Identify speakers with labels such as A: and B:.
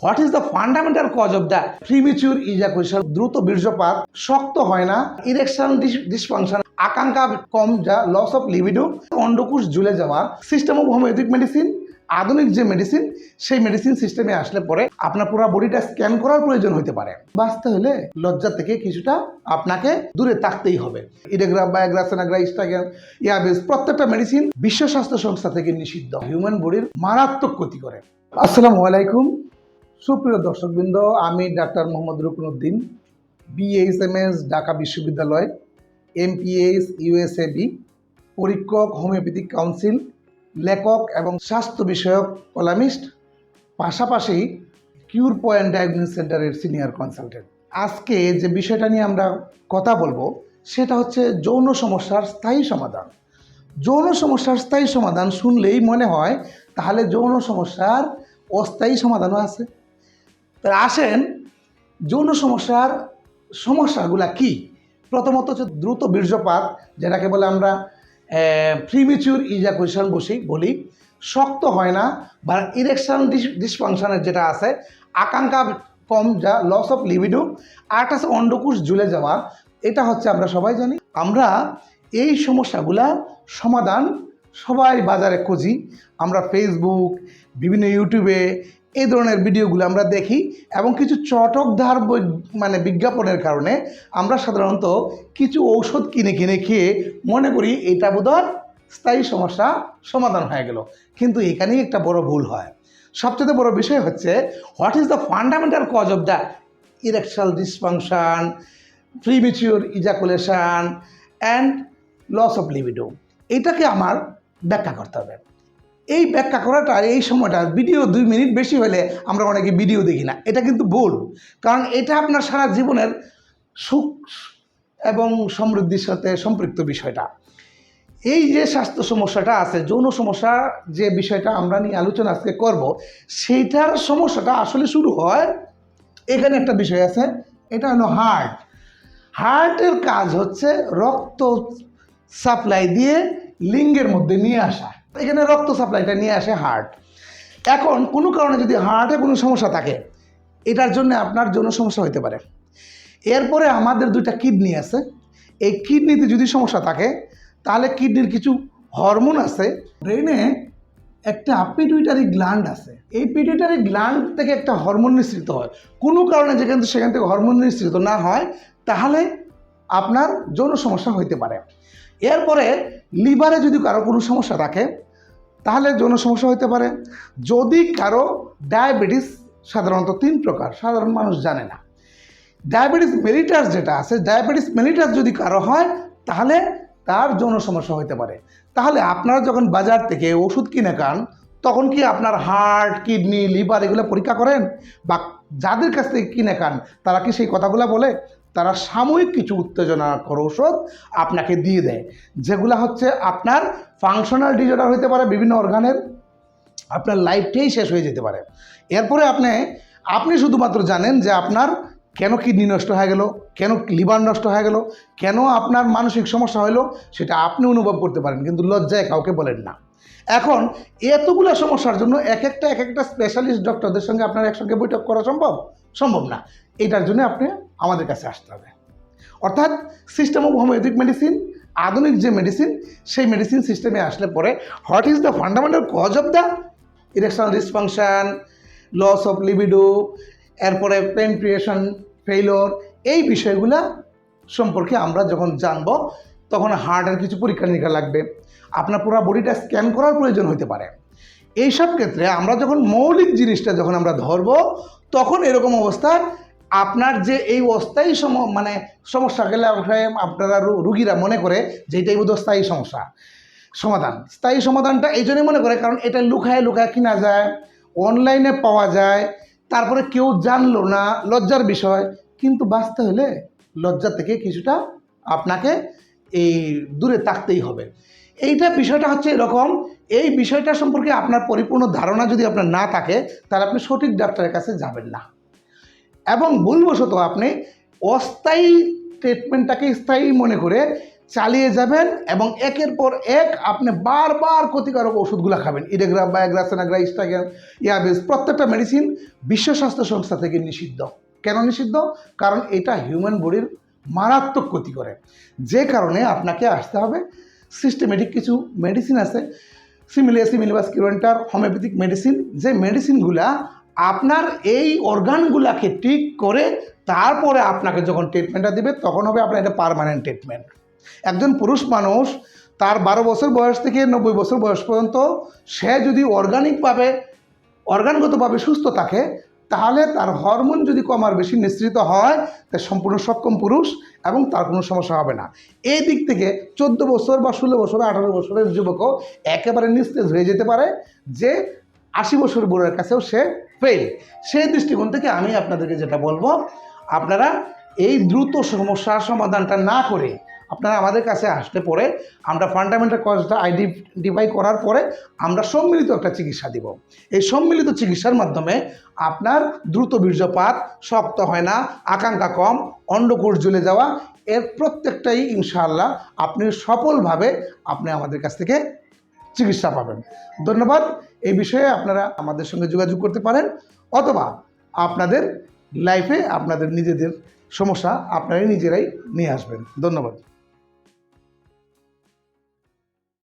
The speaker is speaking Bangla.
A: What is the fundamental cause of the premature ejaculation? দ্রুত বীর্যপাত, শক্ত হয় না, ইরেকশন ডিসফাংশন, আকাঙ্ক্ষা কম যা লস অফ লিবিডো, অন্ডকোষ ঝুলে যাওয়া, সিস্টেম অফ হোমিওপ্যাথিক মেডিসিন, আধুনিক যে মেডিসিন সেই মেডিসিন সিস্টেমে আসলে পরে আপনার পুরো বডিটা স্ক্যান করার প্রয়োজন হতে পারে। বাঁচতে হলে লজ্জা থেকে কিছুটা আপনাকে দূরে থাকতেই হবে। ইডেগ্রাম, বায়োগ্রা, সেনাগ্রা, স্টাগ্রাম, ইয়াবেস প্রত্যেকটা মেডিসিন বিশ্ব স্বাস্থ্য সংস্থা থেকে নিষিদ্ধ, হিউম্যান বডির মারাত্মক ক্ষতি করে। আসসালামু আলাইকুম সুপ্রিয় দর্শকবৃন্দ, আমি ডাক্তার মোহাম্মদ রুকনুদ্দিন, BHMS ঢাকা বিশ্ববিদ্যালয়, MPH USAB, পরীক্ষক, হোমিওপ্যাথিক কাউন্সিল, লেখক এবং স্বাস্থ্য বিষয়ক কলামিস্ট, পাশাপাশি কিউর পয়েন্ট ডায়াগনোসিস সেন্টারের সিনিয়র কনসালটেন্ট। আজকে যে বিষয়টা নিয়ে আমরা কথা বলবো সেটা হচ্ছে যৌন সমস্যার স্থায়ী সমাধান। যৌন সমস্যার স্থায়ী সমাধান শুনলেই মনে হয় তাহলে যৌন সমস্যার অস্থায়ী সমাধানও আছে। তাহলে আসেন যৌন সমস্যার সমস্যাগুলা কি। প্রথমত হচ্ছে দ্রুত বীর্যপাত, যেটাকে বলে আমরা প্রিমেচিউর ইজাকুলেশন বলি, শক্ত হয় না বা ইরেকশন ডিসফাংশনের যেটা আছে, আকাঙ্ক্ষা কম যা লস অফ লিবিডো, আর একটা আছে অন্ডকোষ ঝুলে যাওয়া। এটা হচ্ছে আমরা সবাই জানি। আমরা এই সমস্যাগুলা সমাধান সবাই বাজারে খুঁজি, আমরা ফেসবুক, বিভিন্ন ইউটিউবে এই ধরনের ভিডিওগুলো আমরা দেখি এবং কিছু চটকদার বিজ্ঞাপনের কারণে আমরা সাধারণত কিছু ঔষধ কিনে খেয়ে মনে করি এটা বোধহয় স্থায়ী সমস্যা সমাধান হয়ে গেল। কিন্তু এখানেই একটা বড় ভুল হয়। সবচেয়ে বড় বিষয় হচ্ছে what is the fundamental cause of the erection dysfunction, premature ejaculation and loss of libido. এটাকে আমার ব্যাখ্যা করতে হবে। এই ব্যাখ্যা করাটা এই সময়টা ভিডিও 2 মিনিট বেশি হলে আমরা অনেকে ভিডিও দেখি না, এটা কিন্তু ভুল। কারণ এটা আপনার সারা জীবনের সুখ এবং সমৃদ্ধির সাথে সম্পৃক্ত বিষয়টা। এই যে স্বাস্থ্য সমস্যাটা আছে, যৌন সমস্যা যে বিষয়টা আমরা নিয়ে আলোচনা আজকে করব, সেইটার সমস্যাটা আসলে শুরু হয় এখানে একটা বিষয় আছে, এটা হলো হার্ট। হার্টের কাজ হচ্ছে রক্ত সাপ্লাই দিয়ে লিঙ্গের মধ্যে নিয়ে আসা। এখানে রক্ত সাপ্লাইটা নিয়ে আসে হার্ট। এখন কোনো কারণে যদি হার্টে কোনো সমস্যা থাকে, এটার জন্য আপনার যৌন সমস্যা হতে পারে। এরপরে আমাদের 2টা কিডনি আছে, এই কিডনিতে যদি সমস্যা থাকে তাহলে কিডনির কিছু হরমোন আছে। ব্রেনে একটা পিটুইটারি গ্ল্যান্ড আছে, এই পিটুইটারি গ্ল্যান্ড থেকে একটা হরমোন নিঃসৃত হয়। কোনো কারণে সেখান থেকে হরমোন নিঃসৃত না হয় তাহলে আপনার যৌন সমস্যা হইতে পারে। এরপরে লিভারে যদি কারো কোনো সমস্যা থাকে তাহলে যৌন সমস্যা হতে পারে। যদি কারো ডায়াবেটিস, সাধারণত 3 প্রকার, সাধারণ মানুষ জানে না। ডায়াবেটিস মেলিটাস যেটা আছে, ডায়াবেটিস মেলিটাস যদি কারো হয় তাহলে তার যৌন সমস্যা হতে পারে। তাহলে আপনারা যখন বাজার থেকে ওষুধ কিনে খান তখন কি আপনার হার্ট, কিডনি, লিভার এগুলো পরীক্ষা করেন? বা যাদের কাছ থেকে কিনে খান তারা কি সেই কথাগুলো বলে? তারা সাময়িক কিছু উত্তেজনাকর ঔষধ আপনাকে দিয়ে দেয়, যেগুলো হচ্ছে আপনার ফাংশনাল ডিসঅর্ডার হতে পারে বিভিন্ন অর্গানের, আপনার লাইফটাই শেষ হয়ে যেতে পারে। এরপরে আপনি শুধুমাত্র জানেন যে আপনার কেন কিডনি নষ্ট হয়ে গেল, কেন লিভার নষ্ট হয়ে গেল, কেন আপনার মানসিক সমস্যা হলো, সেটা আপনি অনুভব করতে পারেন, কিন্তু লজ্জায় কাউকে বলেন না। এখন এতগুলো সমস্যার জন্য এক একটা স্পেশালিস্ট ডক্টরদের সঙ্গে আপনার একসঙ্গে বৈঠক করা সম্ভব না। এটার জন্য আপনি আমাদের কাছে আসতে হবে। অর্থাৎ সিস্টেম অফ হোমিওপ্যাথিক মেডিসিন, আধুনিক যে মেডিসিন সেই মেডিসিন সিস্টেমে আসলে পরে what is the fundamental cause of the erectional dysfunction, loss of libido, এরপরে পেনিট্রেশন ফেইলিওর, এই বিষয়গুলা সম্পর্কে আমরা যখন জানব তখন হার্টের কিছু পরীক্ষা নিরীক্ষা লাগবে, আপনার পুরো বডিটা স্ক্যান করার প্রয়োজন হতে পারে। এইসব ক্ষেত্রে আমরা যখন মৌলিক জিনিসটা যখন আমরা ধরব তখন এরকম অবস্থায় আপনার যে এই অস্থায়ী সমস্যা গেলে আপনারা রুগীরা মনে করে যে এটাই বোধহয় স্থায়ী সমস্যা সমাধান। স্থায়ী সমাধানটা এই জন্যই মনে করে কারণ এটা লুকায় কিনা যায়, অনলাইনে পাওয়া যায়, তারপরে কেউ জানলো না, লজ্জার বিষয়। কিন্তু বাঁচতে হলে লজ্জা থেকে কিছুটা আপনাকে এই দূরে থাকতেই হবে। বিষয়টা হচ্ছে এরকম, এই বিষয়টা সম্পর্কে আপনার পরিপূর্ণ ধারণা যদি আপনার না থাকে তাহলে আপনি সঠিক ডাক্তারের কাছে যাবেন না এবং ভুলবশত আপনি অস্থায়ী ট্রিটমেন্টটাকে স্থায়ী মনে করে চালিয়ে যাবেন এবং একের পর এক আপনি বারবার ক্ষতিকারক ওষুধগুলো খাবেন। ইডেগ্রা, বায়োগ্রা, সেনাগ্রা, স্টাগ্যান, ইয়াবিস, প্রত্যেকটা মেডিসিন বিশ্ব স্বাস্থ্য সংস্থা থেকে নিষিদ্ধ। কেন নিষিদ্ধ? কারণ এটা হিউম্যান বডির মারাত্মক ক্ষতি করে। যে কারণে আপনাকে আসতে হবে সিস্টেমেটিক কিছু মেডিসিন আছে, সিমিলিবাস, কিউরেন্টার, হোমিওপ্যাথিক মেডিসিন, যে মেডিসিনগুলা আপনার এই অর্গানগুলাকে ঠিক করে তারপরে আপনাকে যখন ট্রিটমেন্টটা দিবে তখন হবে আপনার এটা পার্মানেন্ট ট্রিটমেন্ট। একজন পুরুষ মানুষ তার 12 বছর বয়স থেকে 90 বছর বয়স পর্যন্ত সে যদি অর্গানগতভাবে সুস্থ থাকে, তাহলে তার হরমোন যদি কম আর বেশি নিঃসৃত হয়, তা সম্পূর্ণ সক্ষম পুরুষ এবং তার কোনো সমস্যা হবে না। এই দিক থেকে 14 বছর বা 16 বছর 18 বছরের যুবকও একেবারে নিস্তেজ হয়ে যেতে পারে, যে 80 বছর বুড়োর কাছেও সে ফেল। সেই দৃষ্টিকোণ থেকে আমি আপনাদেরকে যেটা বলবো, আপনারা এই দ্রুত সমস্যার সমাধানটা না করে আপনারা আমাদের কাছে আসলে পরে আমরা ফান্ডামেন্টাল কজটা আইডেন্টিফাই করার পরে আমরা সম্মিলিত একটা চিকিৎসা দিব। এই সম্মিলিত চিকিৎসার মাধ্যমে আপনার দ্রুত বীর্যপাত, শক্ত হয় না, আকাঙ্ক্ষা কম, অন্ডকোষ জ্বলে যাওয়া, এর প্রত্যেকটাই ইনশাআল্লাহ আপনি সফলভাবে আপনি আমাদের কাছ থেকে চিকিৎসা পাবেন। ধন্যবাদ। এই বিষয়ে আপনারা আমাদের সঙ্গে যোগাযোগ করতে পারেন, অথবা আপনাদের লাইফে আপনাদের নিজেদের সমস্যা আপনারাই নিজেরাই নিয়ে আসবেন। ধন্যবাদ।